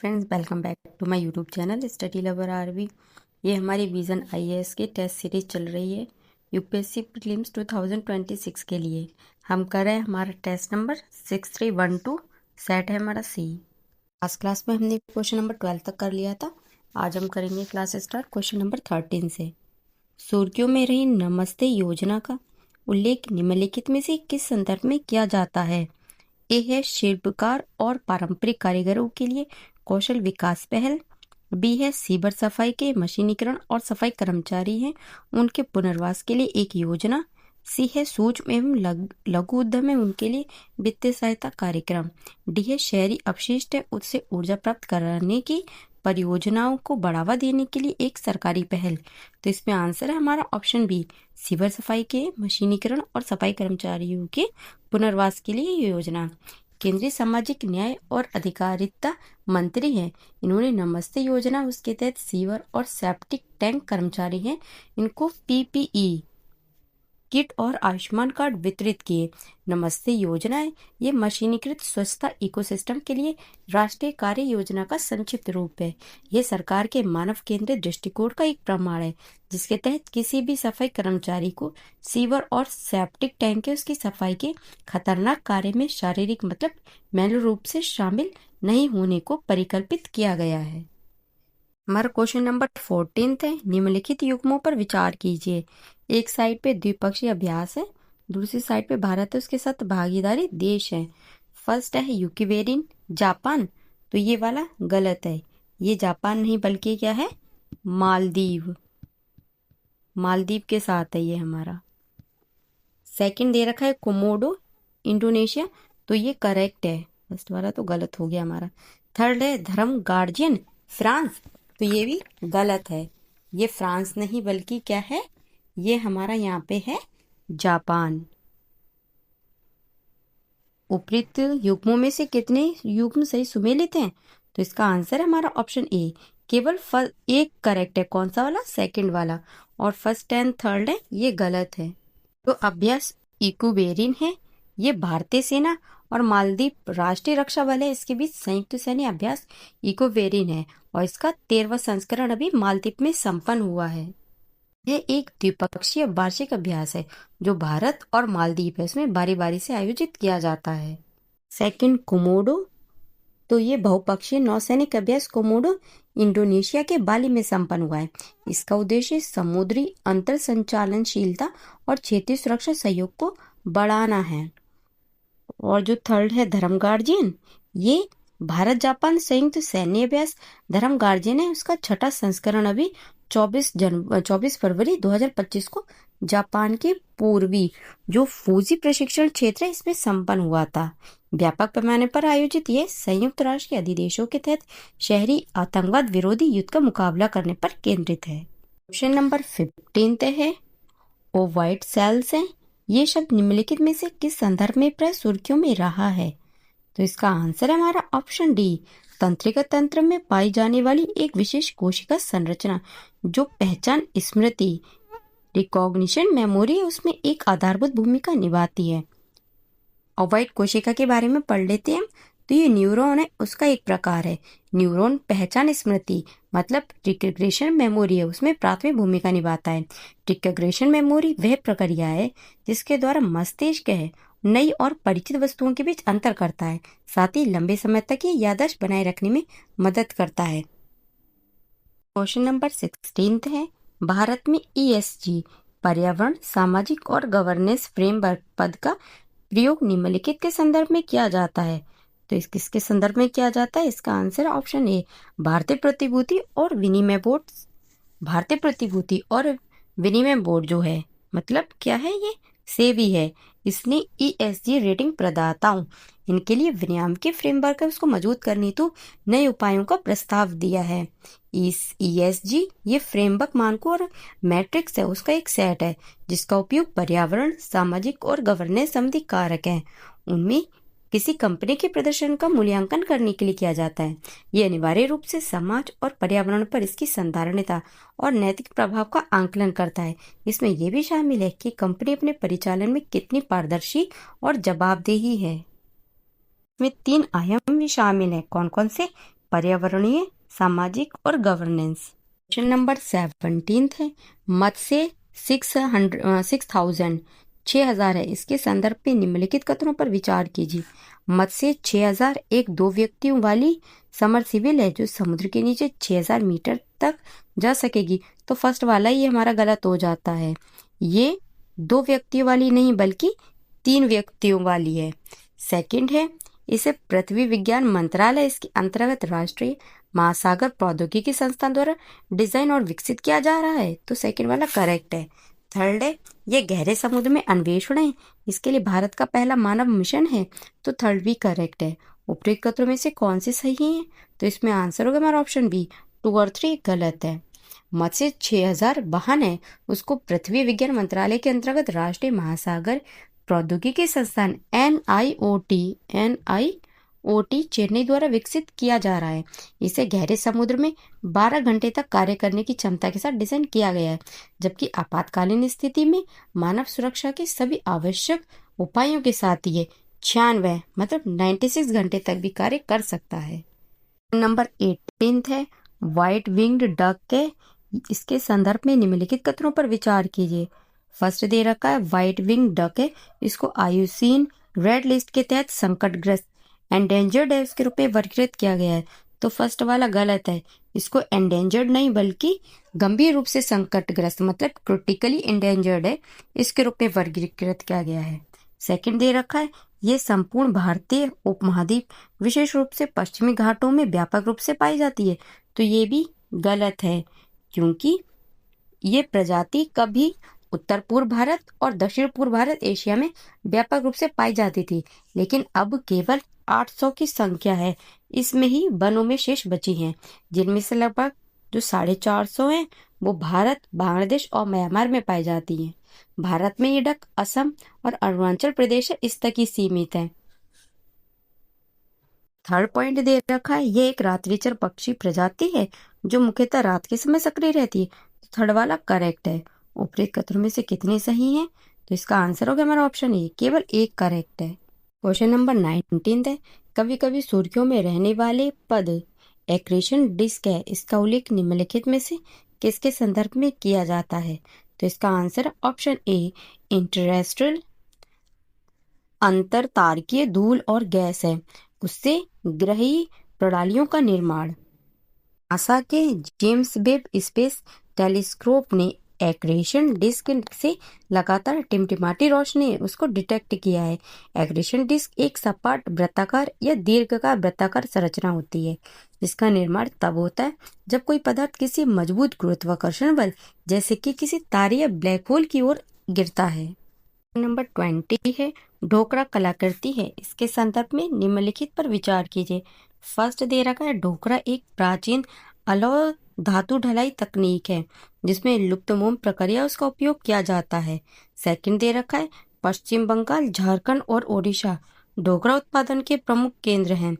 Friends, welcome back to my YouTube channel study lover Aarvi. ये हमारी Vision IAS की test series चल रही है यूपीएससी प्रीलिम्स 2026 के लिए। हम कर रहे हैं हमारा टेस्ट नंबर 6312, सेट है हमारा सी। लास्ट क्लास में हमने क्वेश्चन नंबर 12 तक कर लिया था। आज हम करेंगे क्लास स्टार्ट क्वेश्चन नंबर 13 से। सुर्खियों में रही नमस्ते योजना का उल्लेख निम्नलिखित में से किस संदर्भ में किया जाता है? ए है शिल्पकार और पारंपरिक कारीगरों के लिए कौशल विकास पहल। बी है सीवर सफाई के मशीनीकरण और सफाई कर्मचारी हैं उनके पुनर्वास के लिए एक योजना। सी है सूक्ष्म एवं लघु उद्यम है उनके लिए वित्तीय सहायता कार्यक्रम। डी है शहरी अपशिष्ट है उससे ऊर्जा प्राप्त कराने की परियोजनाओं को बढ़ावा देने के लिए एक सरकारी पहल। तो इसमें आंसर है हमारा ऑप्शन बी, सीवर सफाई के मशीनीकरण और सफाई कर्मचारियों के पुनर्वास के लिए ये योजना। केंद्रीय सामाजिक न्याय और अधिकारिता मंत्री हैं, इन्होंने नमस्ते योजना उसके तहत सीवर और सेप्टिक टैंक कर्मचारी हैं, इनको पीपीई किट और आयुष्मान कार्ड वितरित किए। नमस्ते योजना है ये मशीनीकृत स्वच्छता इकोसिस्टम के लिए राष्ट्रीय कार्य योजना का संक्षिप्त रूप है। यह सरकार के मानव केंद्रित दृष्टिकोण का एक प्रमाण है जिसके तहत किसी भी सफाई कर्मचारी को सीवर और सेप्टिक टैंक के उसकी सफाई के खतरनाक कार्य में शारीरिक मतलब मैनुअल रूप से शामिल नहीं होने को परिकल्पित किया गया है। हमारा क्वेश्चन नंबर 14 है, निम्नलिखित युग्मों पर विचार कीजिए। एक साइड पे द्विपक्षीय अभ्यास है, दूसरी साइड पे भारत है उसके साथ भागीदारी देश है। फर्स्ट है यूकेवेरिन जापान, तो ये वाला गलत है, ये जापान नहीं बल्कि क्या है मालदीव, मालदीव के साथ है ये हमारा। सेकंड दे रखा है कोमोडो इंडोनेशिया, तो ये करेक्ट है, फर्स्ट वाला तो गलत हो गया हमारा। थर्ड है धर्म गार्जियन फ्रांस, तो ये भी गलत है, ये फ्रांस नहीं बल्कि क्या है ये हमारा यहाँ पे है जापान। उपयुक्त युग्मों में से कितने युग्म सही सुमेलित हैं? तो इसका आंसर है हमारा ऑप्शन ए, केवल एक करेक्ट है, कौन सा वाला? सेकंड वाला, और फर्स्ट एंड थर्ड है ये गलत है। तो अभ्यास इक्वेरिन है, ये भारतीय सेना और मालदीव राष्ट्रीय रक्षा बल है इसके बीच संयुक्त सैन्य अभ्यास इक्वेरिन है, और इसका 13वां संस्करण अभी मालदीव में संपन्न हुआ है। यह एक द्विपक्षीय वार्षिक अभ्यास है जो भारत और मालदीव है इसमें बारी बारी से आयोजित किया जाता है। सेकंड कोमोडो, तो ये बहुपक्षीय नौसैनिक अभ्यास कोमोडो इंडोनेशिया के बाली में संपन्न हुआ है। इसका उद्देश्य समुद्री अंतर संचालनशीलता और क्षेत्रीय सुरक्षा सहयोग को बढ़ाना है। और जो थर्ड है धर्म गार्जियन, ये भारत जापान संयुक्त सैन्य अभ्यास धर्म गार्जियन है, उसका 6ठा संस्करण अभी 24 फरवरी 2025 को जापान के पूर्वी जो फूजी प्रशिक्षण क्षेत्र है इसमें संपन्न हुआ था। व्यापक पैमाने पर आयोजित ये संयुक्त राष्ट्र के अधिदेशों के तहत शहरी आतंकवाद विरोधी युद्ध का मुकाबला करने पर केंद्रित है। क्वेश्चन नंबर 15 है, ओवाइट सेल्स है, ये शब्द निम्नलिखित में से किस संदर्भ में प्राय सुर्खियों में रहा है? तो इसका आंसर है हमारा ऑप्शन डी, तंत्रिका तंत्र में पाई जाने वाली एक विशेष कोशिका संरचना जो पहचान स्मृति रिकॉग्निशन मेमोरी है उसमें एक आधारभूत भूमिका निभाती है। ओवाइट कोशिका के बारे में पढ़ लेते हैं। तो ये न्यूरॉन है उसका एक प्रकार है। न्यूरॉन पहचान स्मृति मतलब रिकग्निशन मेमोरी है उसमें प्राथमिक भूमिका निभाता है। रिकग्निशन मेमोरी वह प्रक्रिया है जिसके द्वारा मस्तिष्क है नई और परिचित वस्तुओं के बीच अंतर करता है, साथ ही लंबे समय तक ये याददाश्त बनाए रखने में मदद करता है। क्वेश्चन नंबर 16 है, भारत में ESG पर्यावरण सामाजिक और गवर्नेंस फ्रेमवर्क पद का प्रयोग निम्नलिखित के संदर्भ में किया जाता है? तो इस किसके संदर्भ में किया जाता है? इसका आंसर ऑप्शन ए, भारतीय प्रतिभूति और विनिमय बोर्ड। भारतीय प्रतिभूति और विनिमय बोर्ड जो है मतलब क्या है ये सेबी है, इसने ESG रेटिंग प्रदाताओं इनके लिए विनियम के फ्रेमवर्क है उसको मजबूत करने हेतु नए उपायों का प्रस्ताव दिया है। इस ESG ये फ्रेमवर्क मानकों और मैट्रिक्स है उसका एक सेट है जिसका उपयोग पर्यावरण सामाजिक और गवर्नेंस संबंधी कारक हैं उनमें किसी कंपनी के प्रदर्शन का मूल्यांकन करने के लिए किया जाता है। ये अनिवार्य रूप से समाज और पर्यावरण पर इसकी संधारणता और नैतिक प्रभाव का आंकलन करता है। इसमें यह भी शामिल है कि कंपनी अपने परिचालन में कितनी पारदर्शी और जवाबदेही है। इसमें 3 आयाम भी शामिल है, कौन कौन से? पर्यावरणीय, सामाजिक और गवर्नेंस। क्वेश्चन नंबर 17 है, मत्स्य 6,000 है, इसके संदर्भ में निम्नलिखित कथनों पर विचार कीजिए। मत्स्य 6,000 एक 2 व्यक्तियों वाली समरसिबिल है जो समुद्र के नीचे 6,000 मीटर तक जा सकेगी। तो फर्स्ट वाला ही हमारा गलत हो जाता है, ये 2 व्यक्तियों वाली नहीं बल्कि 3 व्यक्तियों वाली है। सेकंड है, इसे पृथ्वी विज्ञान मंत्रालय इसके अंतर्गत राष्ट्रीय महासागर प्रौद्योगिकी संस्थान द्वारा डिजाइन और विकसित किया जा रहा है। तो सेकंड वाला करेक्ट है। थर्ड है, ये गहरे समुद्र में अन्वेषण है, इसके लिए भारत का पहला मानव मिशन है। तो थर्ड भी करेक्ट है। उपयुक्त कथनों में से कौन से सही है? तो इसमें आंसर होगा हमारा ऑप्शन बी, 2 और 3 गलत है। मत्स्य 6,000 वाहन है, उसको पृथ्वी विज्ञान मंत्रालय के अंतर्गत राष्ट्रीय महासागर प्रौद्योगिकी संस्थान NIOT चेन्नई द्वारा विकसित किया जा रहा है। इसे गहरे समुद्र में 12 घंटे तक कार्य करने की क्षमता के साथ डिजाइन किया गया है, जबकि आपातकालीन स्थिति में मानव सुरक्षा के सभी आवश्यक उपायों के साथ ये 96 मतलब 96 घंटे तक भी कार्य कर सकता है। नंबर 18 है, व्हाइट विंग्ड डक के इसके संदर्भ में निम्नलिखित कथनों पर विचार कीजिए। फर्स्ट दे रखा है, व्हाइट विंग डक है, इसको IUCN रेड लिस्ट के तहत संकटग्रस्त एंडेंजर्ड है उसके रूप में वर्गीकृत किया गया है। तो फर्स्ट वाला गलत है, इसको एंडेंजर्ड नहीं बल्कि गंभीर रूप से संकटग्रस्त मतलब क्रिटिकली एंडेंजर्ड है, इसके रूप में वर्गीकृत किया गया है। सेकंड दे रखा है, ये संपूर्ण भारतीय उपमहाद्वीप विशेष रूप से पश्चिमी घाटों में व्यापक रूप से पाई जाती है। तो ये भी गलत है, क्योंकि ये प्रजाति कभी उत्तर पूर्व भारत और दक्षिण पूर्व भारत एशिया में व्यापक रूप से पाई जाती थी, लेकिन अब केवल 800 की संख्या है, इसमें ही वनों में शेष बची हैं, जिनमें से लगभग जो 450 हैं वो भारत, बांग्लादेश और म्यांमार में पाई जाती हैं। भारत में ये डक असम और अरुणाचल प्रदेश इस तक ही सीमित है। थर्ड पॉइंट दे रखा है, ये एक रात्रिचर पक्षी प्रजाति है जो मुख्यतः रात के समय सक्रिय रहती है। थर्ड वाला करेक्ट है। उपयुक्त कथनों में से कितने सही हैं? तो इसका आंसर होगा हमारा ऑप्शन ए, केवल एक करेक्ट है। क्वेश्चन नंबर 19 है, कभी कभी सुर्खियों में रहने वाले पद एक्रेशन डिस्क है, इसका उल्लेख निम्नलिखित में से किसके संदर्भ में किया जाता है? तो इसका आंसर ऑप्शन ए, इंटरस्ट्रियल अंतरतारकीय धूल और गैस है, उससे ग्रही प्रणालियों का निर्माण। नासा के जेम्स वेब स्पेस टेलीस्कोप ने एक्रेशन डिस्क से लगातार टिमटिमाती रोशनी उसको डिटेक्ट किया है। एक्रेशन डिस्क एक सपाट वृत्ताकार या दीर्घाकार वृत्ताकार संरचना होती है, जिसका निर्माण तब होता है जब कोई पदार्थ किसी मजबूत गुरुत्वाकर्षण बल जैसे कि किसी तारे या ब्लैक होल की ओर गिरता है। नंबर 20 है, ढोकरा कलाकृति है, इसके संदर्भ में निम्नलिखित पर विचार कीजिए। फर्स्ट दे रखा है, ढोकरा एक प्राचीन अलौह धातु ढलाई तकनीक है जिसमें लुप्त मोम प्रक्रिया उसका उपयोग किया जाता है। सेकंड दे रखा है, पश्चिम बंगाल, झारखंड और ओडिशा ढोकरा उत्पादन के प्रमुख केंद्र हैं।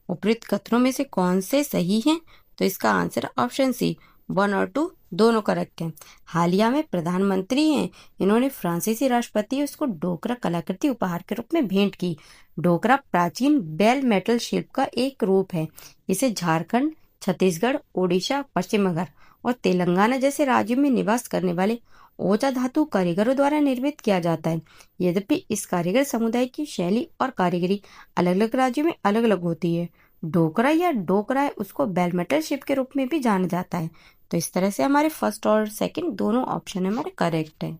उपयुक्त कथनों में से कौन से सही हैं? तो इसका आंसर ऑप्शन सी, 1 और 2 दोनों करेक्ट हैं। हालिया में प्रधानमंत्री हैं, इन्होंने फ्रांसीसी राष्ट्रपति उसको ढोकरा कलाकृति उपहार के रूप में भेंट की। ढोकरा प्राचीन बेल मेटल शिल्प का एक रूप है, इसे झारखंड, छत्तीसगढ़, ओडिशा, पश्चिम बंगाल और तेलंगाना जैसे राज्यों में निवास करने वाले ओजा धातु कारीगरों द्वारा निर्मित किया जाता है। यद्यपि इस कारीगर समुदाय की शैली और कारीगरी अलग अलग राज्यों में अलग अलग होती है। ढोकरा या डोकरा है उसको बेल मेटल शिप के रूप में भी जाना जाता है। तो इस तरह से हमारे फर्स्ट और सेकंड दोनों ऑप्शन हमारे करेक्ट है।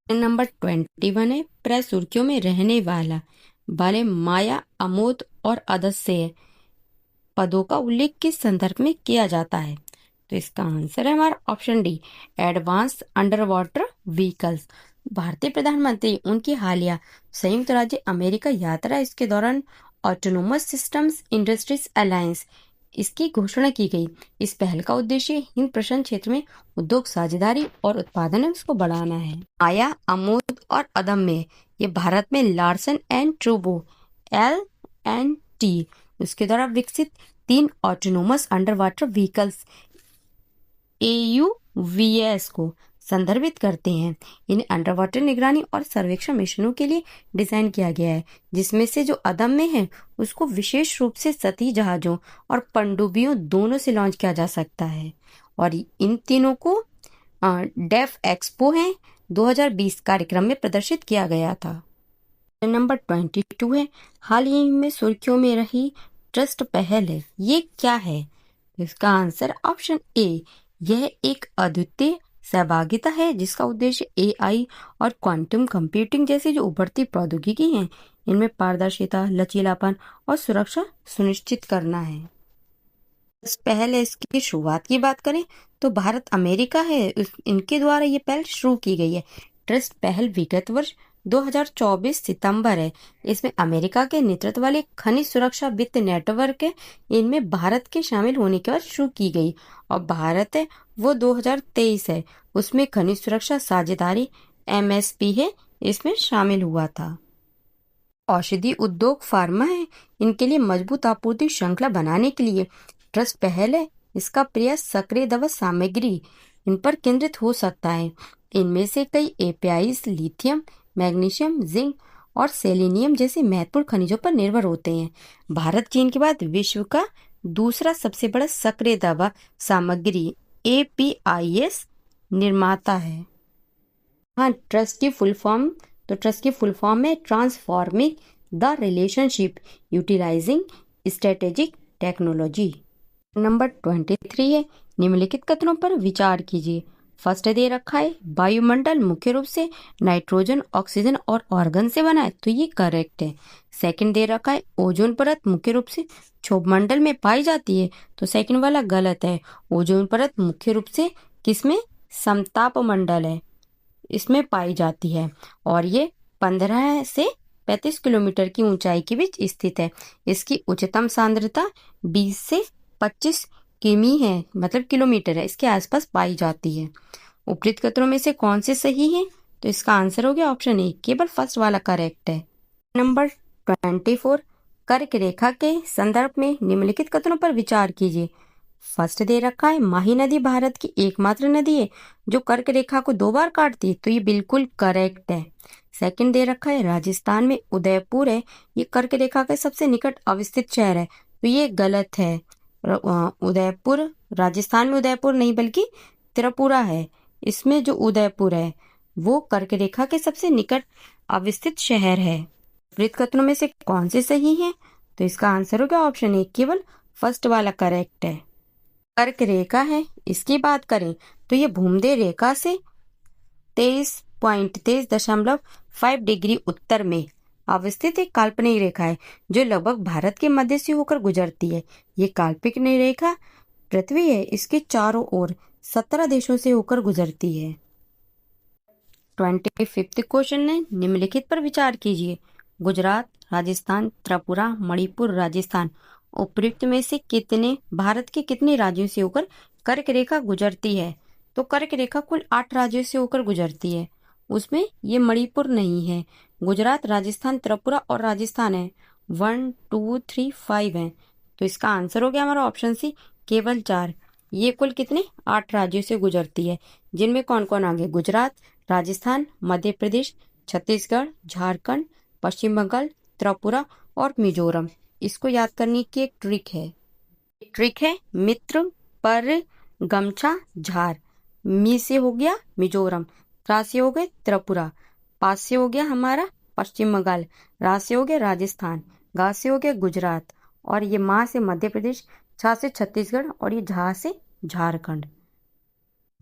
नंबर 21 है, प्रेस सुर्खियों में रहने वाले माया, अमोद और अदस्य पदों का उल्लेख किस संदर्भ में किया जाता है? तो इसका आंसर है हमारा option D, advance under water vehicles. भारतीय प्रधानमंत्री उनकी हालिया संयुक्त राज्य अमेरिका यात्रा, इसके दौरान ऑटोनोमस सिस्टम्स इंडस्ट्रीज अलायंस इसकी घोषणा की गई। इस पहल का उद्देश्य हिंद प्रशांत क्षेत्र में उद्योग साझेदारी और उत्पादन उसको बढ़ाना है। आया, अमोद और अदम्य ये भारत में लार्सन एंड ट्रूबो LNT उसके द्वारा विकसित 3 autonomous under water vehicles AUVS को संदर्भित करते हैं। इन्हें अंडर वाटर निगरानी और सर्वेक्षण मिशनों के लिए डिजाइन किया गया है, जिसमें से जो अदम्य है उसको विशेष रूप से सतही जहाजों और पनडुब्बियों दोनों से लॉन्च किया जा सकता है। और इन तीनों को डेफ एक्सपो है 2020 कार्यक्रम में प्रदर्शित किया गया था। नंबर 22 है, हाल ही में सुर्खियों में रही ट्रस्ट पहल है, ये क्या है? इसका आंसर ऑप्शन ए, यह एक अद्वितीय सहभागिता है जिसका उद्देश्य एआई और क्वांटम कंप्यूटिंग जैसी जो उभरती प्रौद्योगिकी हैं इनमें पारदर्शिता, लचीलापन और सुरक्षा सुनिश्चित करना है। पहले इसकी शुरुआत की बात करें तो भारत अमेरिका है, इनके द्वारा ये पहल शुरू की गई है। ट्रस्ट पहल विगत वर्ष 2024 सितंबर है। इसमें अमेरिका के नेतृत्व वाले खनिज सुरक्षा वित्त नेटवर्क है, इनमें भारत के शामिल होने के बाद शुरू की गई। और भारत है वो 2023 है, उसमें खनिज सुरक्षा साझेदारी एमएसपी है, इसमें शामिल हुआ था। औषधि उद्योग फार्मा है, इनके लिए मजबूत आपूर्ति श्रृंखला बनाने के लिए ट्रस्ट पहल है। इसका प्रयास सक्रिय दवा सामग्री इन पर केंद्रित हो सकता है। इनमें से कई एपीआईज लिथियम, मैग्नीशियम, जिंक और सेलेनियम जैसे महत्वपूर्ण खनिजों पर निर्भर होते हैं। भारत चीन के बाद विश्व का दूसरा सबसे बड़ा सक्रिय दवा सामग्री एपीआईएस निर्माता है। हाँ, ट्रस्ट की फुल फॉर्म है transforming the relationship utilising strategic technology. Number 23 है, निम्नलिखित कथनों पर विचार कीजिए। फर्स्ट दे रखा है, वायुमंडल मुख्य रूप से नाइट्रोजन, ऑक्सीजन और ऑर्गन से बना है, तो ये करेक्ट है। सेकंड दे रखा है, ओजोन परत मुख्य रूप से क्षोभमंडल में पाई जाती है, तो सेकंड वाला गलत है। ओजोन परत मुख्य रूप से किसमें? समताप मंडल है, इसमें पाई जाती है और ये 15 से 35 किलोमीटर की ऊंचाई के बीच स्थित है। इसकी उच्चतम सांद्रता 20 से 25 किमी है, मतलब किलोमीटर है, इसके आसपास पाई जाती है। उपरोक्त कथनों में से कौन से सही है? तो इसका आंसर हो गया ऑप्शन ए, केवल फर्स्ट वाला करेक्ट है। नंबर 24, कर्क रेखा के संदर्भ में निम्नलिखित कथनों पर विचार कीजिए। फर्स्ट दे रखा है, माही नदी भारत की एकमात्र नदी है जो कर्क रेखा को 2 बार काटती है, तो ये बिल्कुल करेक्ट है। सेकंड दे रखा है, राजस्थान में उदयपुर है, ये कर्क रेखा के सबसे निकट अवस्थित शहर है, तो ये गलत है। उदयपुर राजस्थान में उदयपुर नहीं बल्कि त्रिपुरा है, इसमें जो उदयपुर है वो कर्क रेखा के सबसे निकट अवस्थित शहर है। विपरीत कथनों में से कौन से सही हैं? तो इसका आंसर होगा ऑप्शन ए, केवल फर्स्ट वाला करेक्ट है। कर्क रेखा है, इसकी बात करें तो ये भूमध्य रेखा से 23.5 डिग्री उत्तर में अवस्थित एक काल्पनिक रेखा है जो लगभग भारत के मध्य से होकर गुजरती है। ये काल्पनिक रेखा पृथ्वी है, इसके चारों ओर 17 देशों से होकर गुजरती है। 25वां क्वेश्चन है, निम्नलिखित पर विचार कीजिए। गुजरात, राजस्थान, त्रिपुरा, मणिपुर, राजस्थान, उपयुक्त में से कितने भारत के कितने राज्यों से होकर कर्क रेखा गुजरती है? तो कर्क रेखा कुल 8 राज्यों से होकर गुजरती है, उसमें ये मणिपुर नहीं है। गुजरात, राजस्थान, त्रिपुरा और राजस्थान है। 1 2 3 5 है, तो इसका आंसर हो गया हमारा ऑप्शन सी, केवल 4। ये कुल कितने 8 राज्यों से गुजरती है, जिनमें कौन कौन आ गए? गुजरात, राजस्थान, मध्य प्रदेश, छत्तीसगढ़, झारखंड, पश्चिम बंगाल, त्रिपुरा और मिजोरम। इसको याद करने की एक ट्रिक है मित्र पर गमछा झार। मी से हो गया मिजोरम, रा से हो गए त्रिपुरा, पास से हो गया हमारा पश्चिम बंगाल, रा से हो गया राजस्थान, गा से हो गया गुजरात और ये माँ से मध्य प्रदेश, छा से छत्तीसगढ़ और ये झा से झारखंड।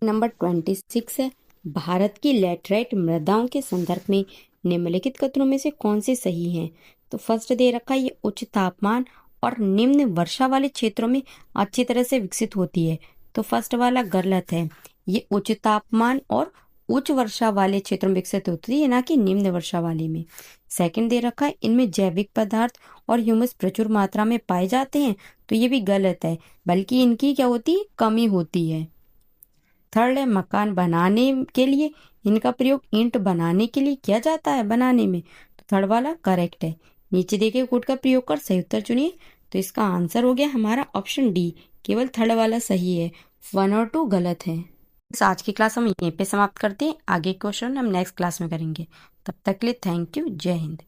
नंबर 26 है, भारत की लैटेराइट मृदाओं के संदर्भ में निम्नलिखित कथनों में से कौन से सही हैं? तो फर्स्ट दे रखा है, ये उच्च तापमान और निम्न वर्षा वाले क्षेत्रों में अच्छी तरह से विकसित होती है, तो फर्स्ट वाला गलत है। ये उच्च तापमान और उच्च वर्षा वाले क्षेत्रों में विकसित होती है, ना कि निम्न वर्षा वाले में। सेकंड दे रखा है, इनमें जैविक पदार्थ और ह्यूमस प्रचुर मात्रा में पाए जाते हैं, तो ये भी गलत है, बल्कि इनकी क्या होती है? कमी होती है। थर्ड है, मकान बनाने के लिए इनका प्रयोग ईंट बनाने के लिए किया जाता है बनाने में, तो थर्ड वाला करेक्ट है। नीचे देखे कोड का प्रयोग कर सही उत्तर चुनिए, तो इसका आंसर हो गया हमारा ऑप्शन डी, केवल थर्ड वाला सही है, 1 और 2 गलत है। आज की क्लास हम यहीं पे समाप्त करते हैं। आगे क्वेश्चन हम नेक्स्ट क्लास में करेंगे। तब तक के लिए थैंक यू। जय हिंद।